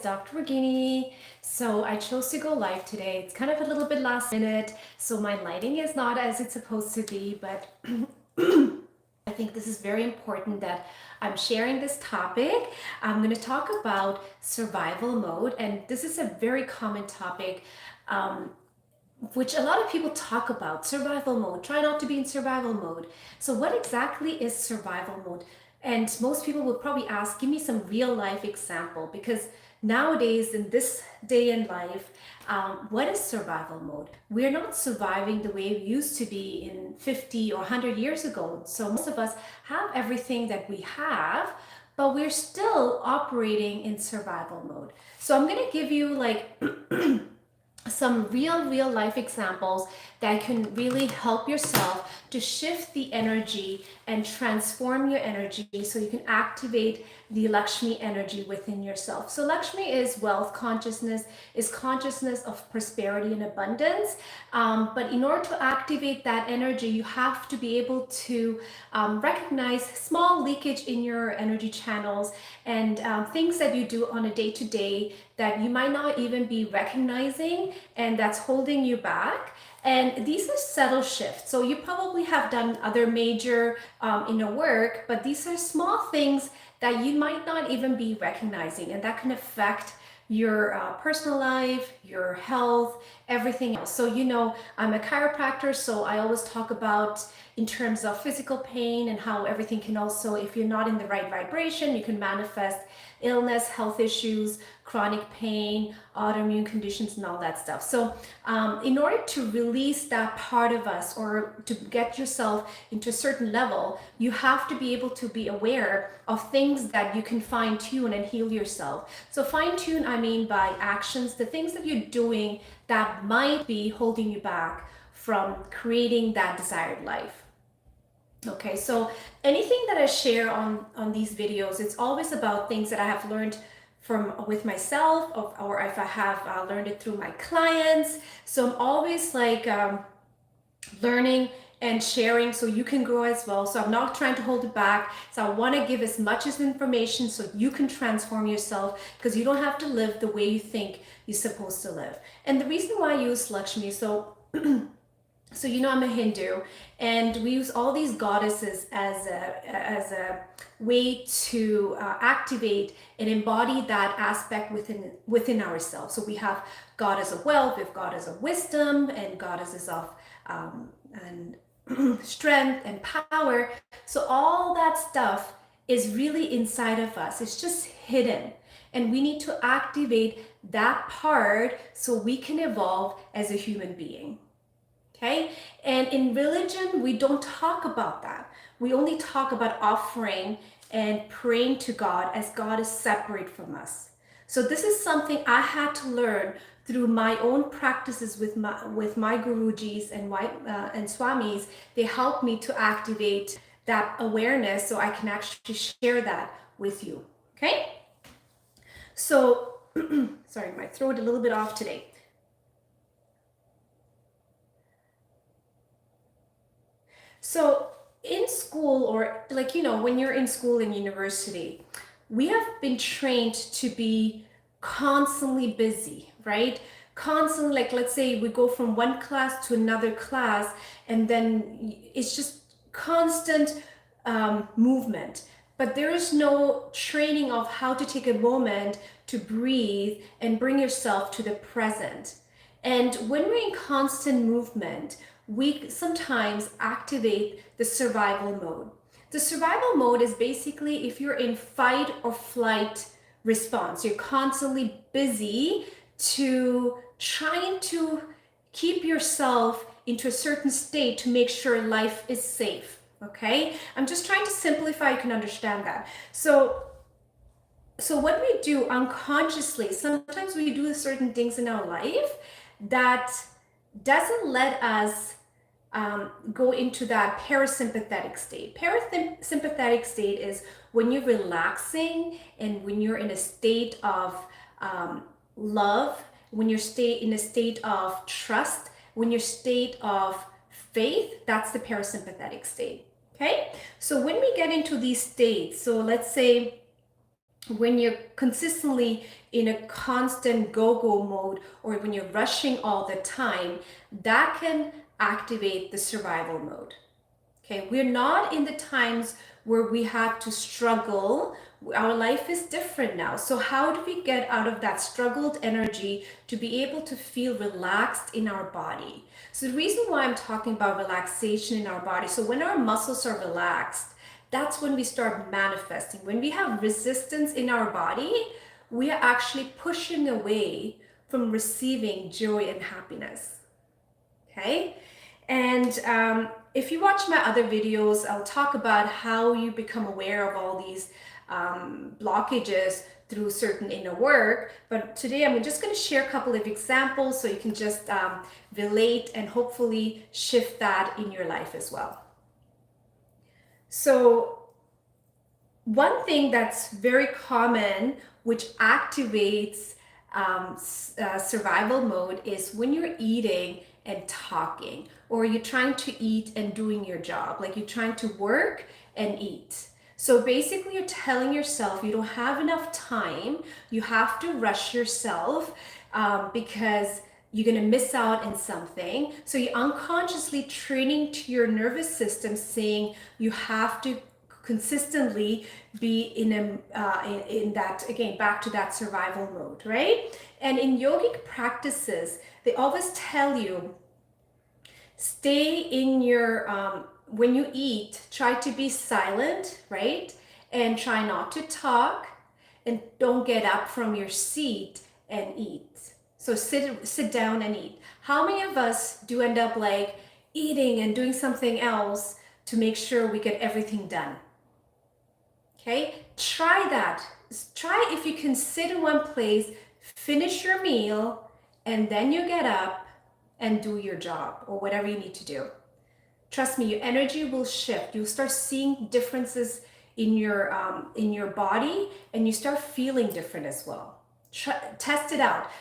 Dr. Rogini. So I chose to go live today. It's kind of a little bit last minute, so my lighting is not as it's supposed to be, but I think this is very important that I'm sharing this topic. I'm going to talk about survival mode, and this is a very common topic. Which a lot of people talk about survival mode. Try not to be in survival mode. So, what exactly is survival mode? And most people will probably ask, give me some real life example, because nowadays in this day in life, what is survival mode? We're not surviving the way we used to be in 50 or 100 years ago. So most of us have everything that we have, but we're still operating in survival mode. So I'm going to give you like some real life examples that can really help yourself to shift the energy and transform your energy so you can activate the Lakshmi energy within yourself. So Lakshmi is wealth consciousness, is consciousness of prosperity and abundance. But in order to activate that energy, you have to be able to recognize small leakage in your energy channels and things that you do on a day-to-day that you might not even be recognizing, and that's holding you back. And these are subtle shifts. So you probably have done other major inner work, but these are small things that you might not even be recognizing, and that can affect your personal life, your health, everything else. So, I'm a chiropractor, so I always talk about in terms of physical pain and how everything can also, if you're not in the right vibration, you can manifest illness, health issues, chronic pain, autoimmune conditions, and all that stuff. So in order to release that part of us or to get yourself into a certain level, you have to be able to be aware of things that you can fine tune and heal yourself. So fine tune, I mean by actions, the things that you're doing that might be holding you back from creating that desired life. Okay, so anything that I share on these videos, it's always about things that I have learned from with myself, or if I have learned it through my clients. So I'm always like learning and sharing so you can grow as well. So I'm not trying to hold it back. So I want to give as much as information so you can transform yourself, because you don't have to live the way you think you're supposed to live. And the reason why I use Lakshmi, so I'm a Hindu, and we use all these goddesses as a way to activate and embody that aspect within ourselves. So we have goddess of wealth, we have goddess of wisdom, and goddesses of and strength and power. So all that stuff is really inside of us. It's just hidden, and we need to activate that part so we can evolve as a human being. Okay? And in religion, we don't talk about that. We only talk about offering and praying to God, as God is separate from us. So this is something I had to learn through my own practices with my Gurujis and Swamis. They helped me to activate that awareness so I can actually share that with you. Okay? So, sorry, my throat a little bit off today. So in school, or when you're in school and university, we have been trained to be constantly busy, right? Constantly, like let's say we go from one class to another class, and then it's just constant movement. But there is no training of how to take a moment to breathe and bring yourself to the present. And when we're in constant movement, we sometimes activate the survival mode. The survival mode is basically if you're in fight or flight response. You're constantly busy to trying to keep yourself into a certain state to make sure life is safe. Okay? I'm just trying to simplify, you can understand that. So what we do unconsciously, sometimes we do certain things in our life that doesn't let us go into that parasympathetic state. Parasympathetic state is when you're relaxing and when you're in a state of love, when you're in a state of trust, when you're state of faith. That's the parasympathetic state. Okay, so when we get into these states, so let's say when you're consistently in a constant go-go mode, or when you're rushing all the time, that can activate the survival mode. Okay, we're not in the times where we have to struggle. Our life is different now. So how do we get out of that struggled energy to be able to feel relaxed in our body? So the reason why I'm talking about relaxation in our body, so when our muscles are relaxed, that's when we start manifesting. When we have resistance in our body, we are actually pushing away from receiving joy and happiness. Okay? And if you watch my other videos, I'll talk about how you become aware of all these blockages through certain inner work. But today I'm just going to share a couple of examples so you can just relate and hopefully shift that in your life as well. So one thing that's very common, which activates survival mode, is when you're eating and talking, or you're trying to eat and doing your job, like you're trying to work and eat. So basically you're telling yourself you don't have enough time, you have to rush yourself because you're going to miss out on something. So you're unconsciously training to your nervous system, saying you have to consistently be in that, again, back to that survival mode, right? And in yogic practices, they always tell you, stay in your when you eat, try to be silent, right? And try not to talk, and don't get up from your seat and eat. So sit down and eat. How many of us do end up like eating and doing something else to make sure we get everything done? Okay, try that. Try if you can sit in one place, finish your meal, and then you get up and do your job or whatever you need to do. Trust me, your energy will shift. You'll start seeing differences in your body, and you start feeling different as well. Test it out.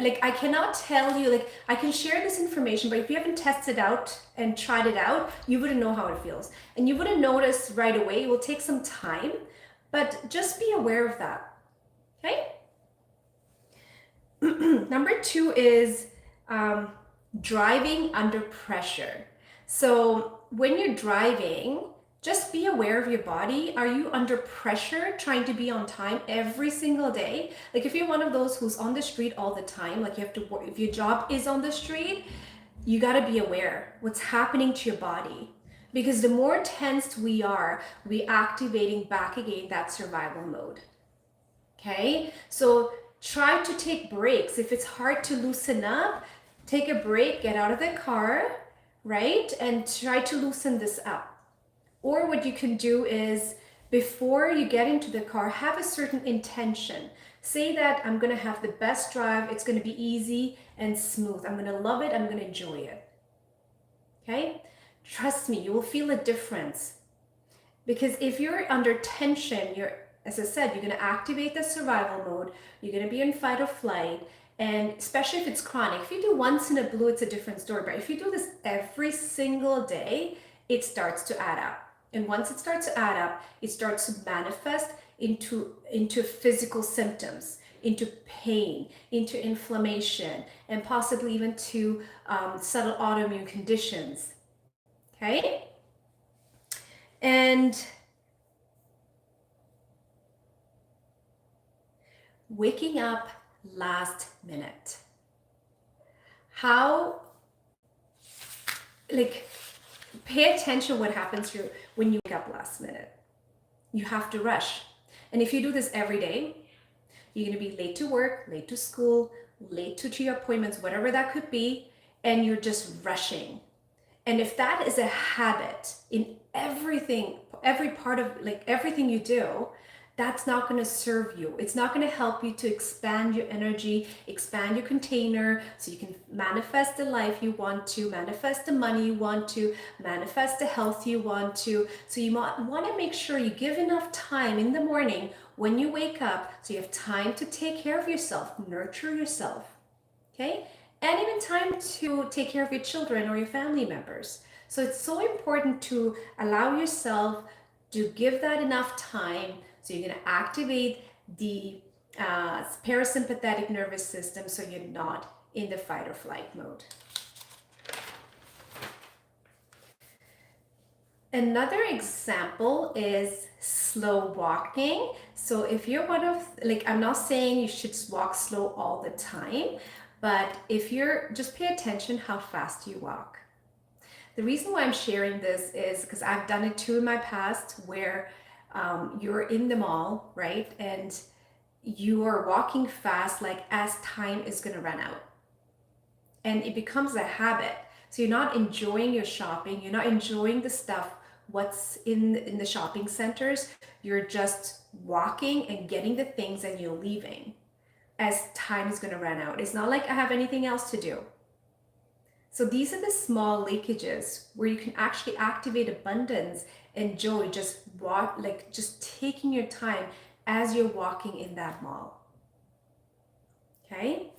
Like, I cannot tell you, like, I can share this information, but if you haven't tested out and tried it out, you wouldn't know how it feels. And you wouldn't notice right away. It will take some time, but just be aware of that. Okay? Number 2 is driving under pressure. So when you're driving, just be aware of your body. Are you under pressure trying to be on time every single day? Like, if you're one of those who's on the street all the time, like you have to work, if your job is on the street, you got to be aware what's happening to your body. Because the more tensed we are, we activating back again that survival mode. Okay? So try to take breaks. If it's hard to loosen up, take a break, get out of the car, right? And try to loosen this up. Or what you can do is, before you get into the car, have a certain intention. Say that I'm going to have the best drive. It's going to be easy and smooth. I'm going to love it. I'm going to enjoy it. Okay? Trust me, you will feel a difference. Because if you're under tension, as I said, you're going to activate the survival mode. You're going to be in fight or flight. And especially if it's chronic. If you do once in a blue, it's a different story. But if you do this every single day, it starts to add up. And once it starts to add up, it starts to manifest into physical symptoms, into pain, into inflammation, and possibly even to subtle autoimmune conditions. Okay? And waking up last minute. How, like, pay attention what happens to you when you wake up last minute. You have to rush. And if you do this every day, you're going to be late to work, late to school, late to your appointments, whatever that could be, and you're just rushing. And if that is a habit in everything, every part of, like, everything you do, that's not going to serve you. It's not going to help you to expand your energy, expand your container, so you can manifest the life you want to, manifest the money you want to, manifest the health you want to. So you want to make sure you give enough time in the morning when you wake up, so you have time to take care of yourself, nurture yourself, okay? And even time to take care of your children or your family members. So it's so important to allow yourself to give that enough time. So you're going to activate the parasympathetic nervous system, so you're not in the fight or flight mode. Another example is slow walking. So if you're one of, like, I'm not saying you should walk slow all the time, but if you're, just pay attention how fast you walk. The reason why I'm sharing this is because I've done it too in my past, where you're in the mall, right? And you are walking fast, like as time is going to run out. And it becomes a habit. So you're not enjoying your shopping, you're not enjoying the stuff, what's in the shopping centers. You're just walking and getting the things and you're leaving as time is going to run out. It's not like I have anything else to do. So these are the small leakages where you can actually activate abundance and joy, just walk, like just taking your time as you're walking in that mall. Okay?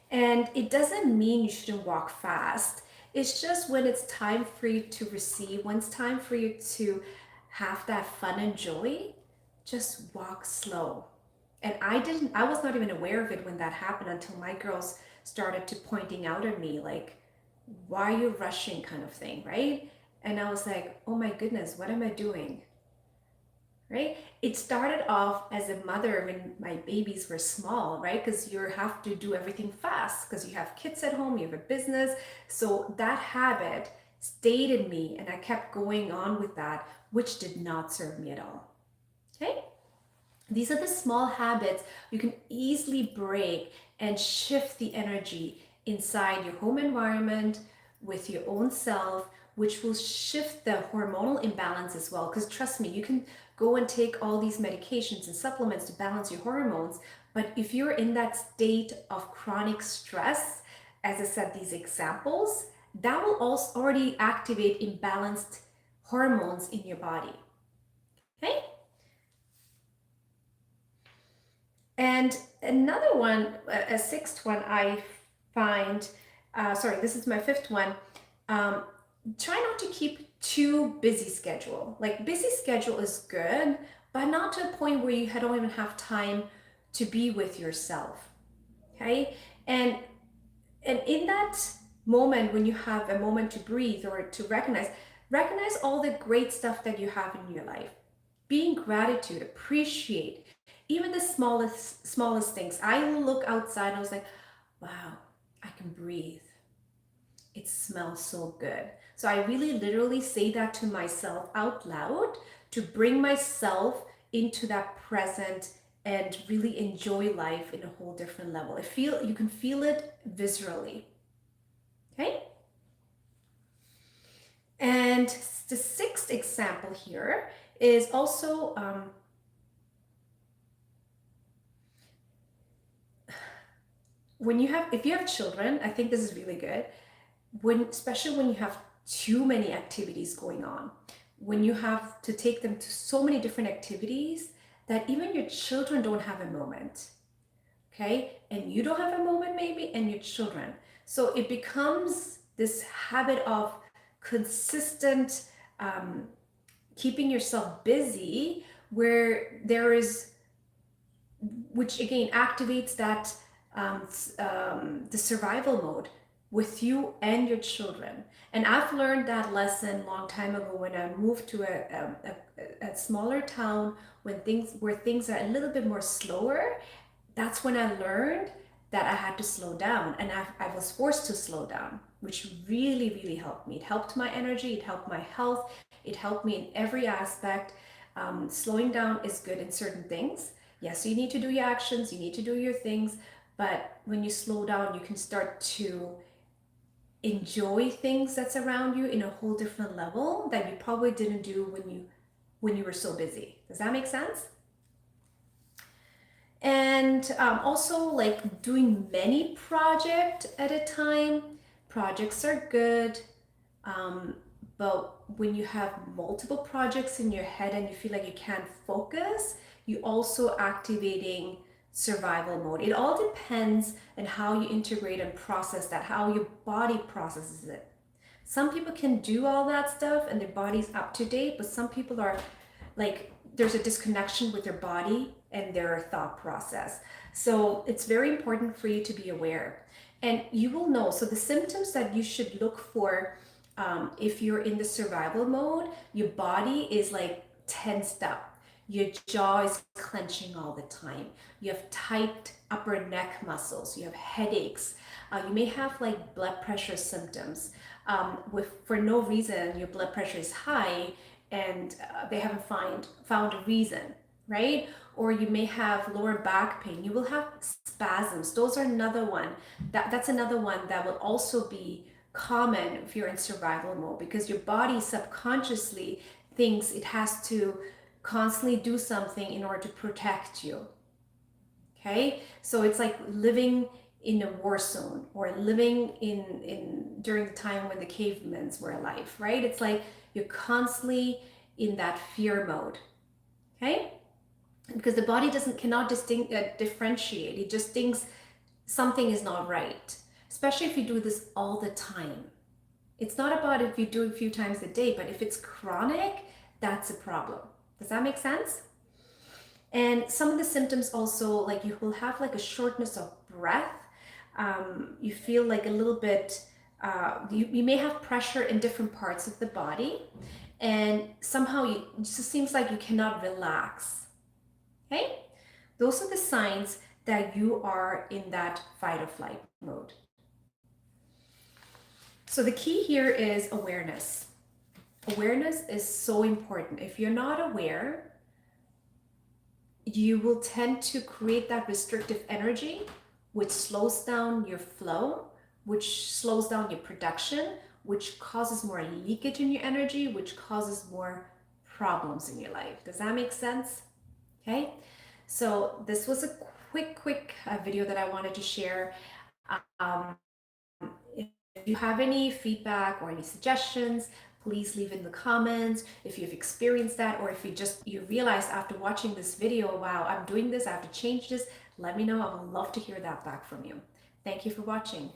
And it doesn't mean you shouldn't walk fast. It's just when it's time for you to receive, when it's time for you to have that fun and joy, just walk slow. And I was not even aware of it when that happened until my girls started to pointing out at me, like, why are you rushing, kind of thing, right? And I was like, oh my goodness, what am I doing? Right? It started off as a mother when my babies were small, right? Because you have to do everything fast because you have kids at home, you have a business. So that habit stayed in me and I kept going on with that, which did not serve me at all. Okay? These are the small habits you can easily break and shift the energy inside your home environment with your own self, which will shift the hormonal imbalance as well. Because trust me, you can go and take all these medications and supplements to balance your hormones, but if you're in that state of chronic stress, as I said, these examples, that will also already activate imbalanced hormones in your body. Okay? And another one, a sixth one I find, this is my fifth one. Try not to keep too busy schedule. Like, busy schedule is good, but not to a point where you don't even have time to be with yourself. Okay? And in that moment, when you have a moment to breathe or to recognize all the great stuff that you have in your life. Be in gratitude, appreciate even the smallest things. I look outside and I was like, wow, I can breathe. It smells so good. So I really literally say that to myself out loud to bring myself into that present and really enjoy life in a whole different level. You can feel it viscerally. Okay? And the sixth example here is also if you have children, I think this is really good. Especially when you have too many activities going on, when you have to take them to so many different activities that even your children don't have a moment. Okay? And you don't have a moment maybe, and your children. So it becomes this habit of consistent keeping yourself busy, where there is, which again activates that the survival mode with you and your children. And I've learned that lesson a long time ago when I moved to a smaller town, where things are a little bit more slower. That's when I learned that I had to slow down, and I was forced to slow down, which really, really helped me. It helped my energy, it helped my health, it helped me in every aspect. Slowing down is good in certain things. Yes, you need to do your actions, you need to do your things, but when you slow down, you can start to enjoy things that's around you in a whole different level that you probably didn't do when you were so busy. Does that make sense? And also, like, doing many projects at a time. Projects are good, but when you have multiple projects in your head and you feel like you can't focus, you also activating survival mode. It all depends on how you integrate and process that, how your body processes it. Some people can do all that stuff and their body's up to date, but some people are like there's a disconnection with their body and their thought process. So it's very important for you to be aware. And you will know, so the symptoms that you should look for, if you're in the survival mode, your body is like tensed up. Your jaw is clenching all the time. You have tight upper neck muscles. You have headaches. You may have like blood pressure symptoms. For no reason, your blood pressure is high and they haven't found a reason, right? Or you may have lower back pain. You will have spasms. Those are another one. That's another one that will also be common if you're in survival mode, because your body subconsciously thinks it has to constantly do something in order to protect you. Okay, so it's like living in a war zone, or living in during the time when the cavemen were alive, right? It's like you're constantly in that fear mode. Okay, because the body cannot differentiate. It just thinks something is not right, especially if you do this all the time. It's not about if you do it a few times a day, but if it's chronic, that's a problem. Does that make sense? And some of the symptoms also, like you will have like a shortness of breath. You feel like a little bit, you may have pressure in different parts of the body, and somehow it just seems like you cannot relax. Okay? Those are the signs that you are in that fight or flight mode. So the key here is awareness. Awareness is so important. If you're not aware, you will tend to create that restrictive energy, which slows down your flow, which slows down your production, which causes more leakage in your energy, which causes more problems in your life. Does that make sense? Okay, so this was a quick video that I wanted to share. If you have any feedback or any suggestions, please leave in the comments. If you've experienced that, or if you realize after watching this video, wow, I'm doing this, I have to change this, let me know. I would love to hear that back from you. Thank you for watching.